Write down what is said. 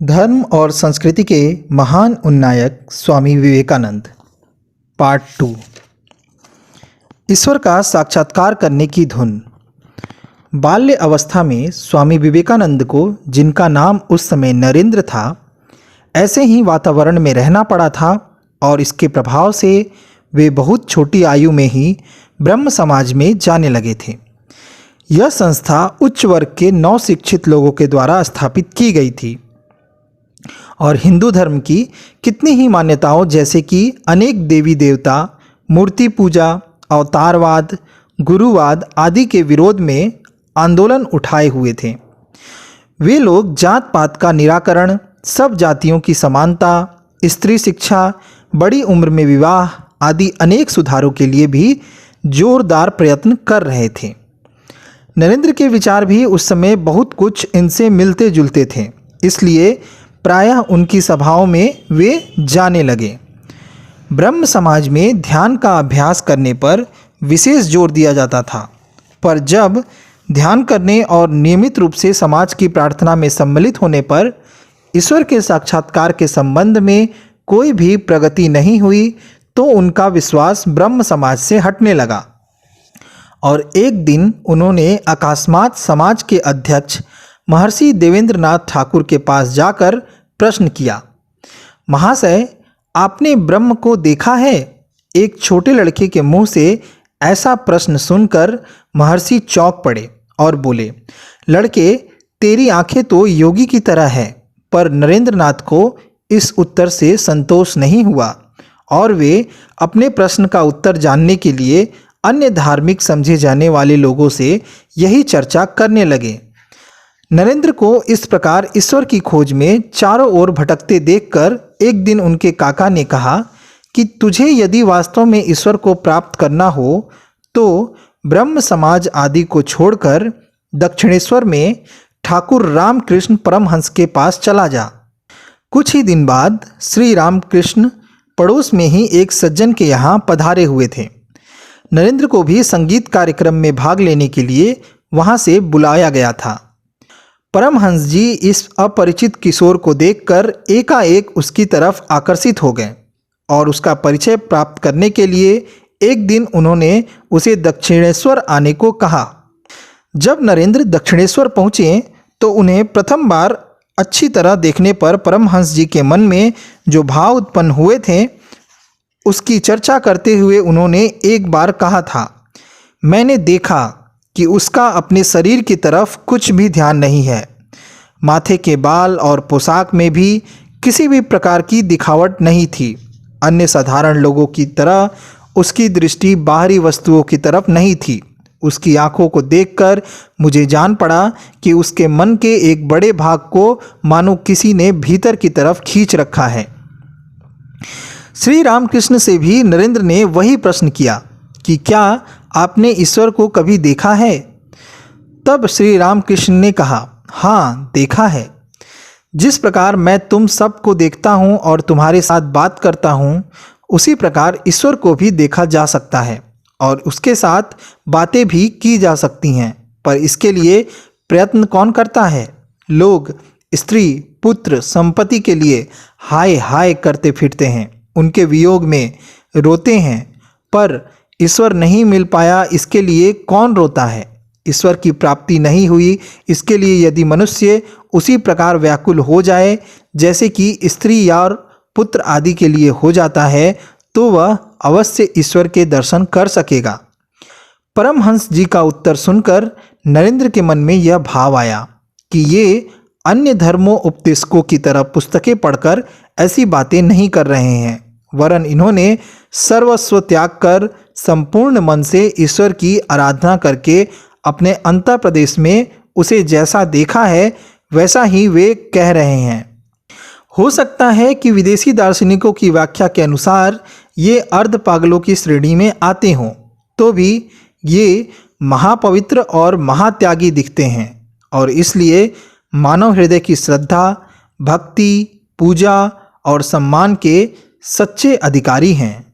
धर्म और संस्कृति के महान उन्नायक स्वामी विवेकानंद। पार्ट 2। ईश्वर का साक्षात्कार करने की धुन। बाल्य अवस्था में स्वामी विवेकानंद को, जिनका नाम उस समय नरेंद्र था, ऐसे ही वातावरण में रहना पड़ा था और इसके प्रभाव से वे बहुत छोटी आयु में ही ब्रह्म समाज में जाने लगे थे। यह संस्था उच्च वर्ग के नवशिक्षित लोगों के द्वारा स्थापित की गई थी और हिंदू धर्म की कितनी ही मान्यताओं जैसे कि अनेक देवी देवता, मूर्ति पूजा, अवतारवाद, गुरुवाद आदि के विरोध में आंदोलन उठाए हुए थे। वे लोग जात पात का निराकरण, सब जातियों की समानता, स्त्री शिक्षा, बड़ी उम्र में विवाह आदि अनेक सुधारों के लिए भी जोरदार प्रयत्न कर रहे थे। नरेंद्र के विचार भी उस समय बहुत कुछ इनसे मिलते जुलते थे, इसलिए प्रायः उनकी सभाओं में वे जाने लगे। ब्रह्म समाज में ध्यान का अभ्यास करने पर विशेष जोर दिया जाता था, पर जब ध्यान करने और नियमित रूप से समाज की प्रार्थना में सम्मिलित होने पर ईश्वर के साक्षात्कार के संबंध में कोई भी प्रगति नहीं हुई, तो उनका विश्वास ब्रह्म समाज से हटने लगा और एक दिन उन्होंने अकस्मात समाज के अध्यक्ष महर्षि देवेंद्रनाथ ठाकुर के पास जाकर प्रश्न किया, महाशय, आपने ब्रह्म को देखा है? एक छोटे लड़के के मुंह से ऐसा प्रश्न सुनकर महर्षि चौंक पड़े और बोले, लड़के, तेरी आंखें तो योगी की तरह है। पर नरेंद्रनाथ को इस उत्तर से संतोष नहीं हुआ और वे अपने प्रश्न का उत्तर जानने के लिए अन्य धार्मिक समझे जाने वाले लोगों से यही चर्चा करने लगे। नरेंद्र को इस प्रकार ईश्वर की खोज में चारों ओर भटकते देखकर एक दिन उनके काका ने कहा कि तुझे यदि वास्तव में ईश्वर को प्राप्त करना हो तो ब्रह्म समाज आदि को छोड़कर दक्षिणेश्वर में ठाकुर रामकृष्ण परमहंस के पास चला जा। कुछ ही दिन बाद श्री रामकृष्ण पड़ोस में ही एक सज्जन के यहाँ पधारे हुए थे। नरेंद्र को भी संगीत कार्यक्रम में भाग लेने के लिए वहाँ से बुलाया गया था। परमहंस जी इस अपरिचित किशोर को देखकर एकाएक उसकी तरफ आकर्षित हो गए और उसका परिचय प्राप्त करने के लिए एक दिन उन्होंने उसे दक्षिणेश्वर आने को कहा। जब नरेंद्र दक्षिणेश्वर पहुँचे तो उन्हें प्रथम बार अच्छी तरह देखने पर परमहंस जी के मन में जो भाव उत्पन्न हुए थे उसकी चर्चा करते हुए उन्होंने एक बार कहा था, मैंने देखा कि उसका अपने शरीर की तरफ कुछ भी ध्यान नहीं है। माथे के बाल और पोशाक में भी किसी भी प्रकार की दिखावट नहीं थी। अन्य साधारण लोगों की तरह उसकी दृष्टि बाहरी वस्तुओं की तरफ नहीं थी। उसकी आंखों को देखकर मुझे जान पड़ा कि उसके मन के एक बड़े भाग को मानो किसी ने भीतर की तरफ खींच रखा है। श्री रामकृष्ण से भी नरेंद्र ने वही प्रश्न किया कि क्या आपने ईश्वर को कभी देखा है? तब श्री रामकृष्ण ने कहा, हाँ, देखा है। जिस प्रकार मैं तुम सबको देखता हूँ और तुम्हारे साथ बात करता हूँ, उसी प्रकार ईश्वर को भी देखा जा सकता है और उसके साथ बातें भी की जा सकती हैं। पर इसके लिए प्रयत्न कौन करता है? लोग स्त्री, पुत्र, संपत्ति के लिए हाय हाय करते फिरते हैं, उनके वियोग में रोते हैं, पर ईश्वर नहीं मिल पाया इसके लिए कौन रोता है? ईश्वर की प्राप्ति नहीं हुई इसके लिए यदि मनुष्य उसी प्रकार व्याकुल हो जाए जैसे कि स्त्री या पुत्र आदि के लिए हो जाता है, तो वह अवश्य ईश्वर के दर्शन कर सकेगा। परमहंस जी का उत्तर सुनकर नरेंद्र के मन में यह भाव आया कि ये अन्य धर्मों उपदेशकों की तरह पुस्तकें पढ़कर ऐसी बातें नहीं कर रहे हैं, वरन इन्होंने सर्वस्व त्याग कर संपूर्ण मन से ईश्वर की आराधना करके अपने अंतर प्रदेश में उसे जैसा देखा है वैसा ही वे कह रहे हैं। हो सकता है कि विदेशी दार्शनिकों की व्याख्या के अनुसार ये अर्ध पागलों की श्रेणी में आते हों, तो भी ये महापवित्र और महात्यागी दिखते हैं और इसलिए मानव हृदय की श्रद्धा, भक्ति, पूजा और सम्मान के सच्चे अधिकारी हैं।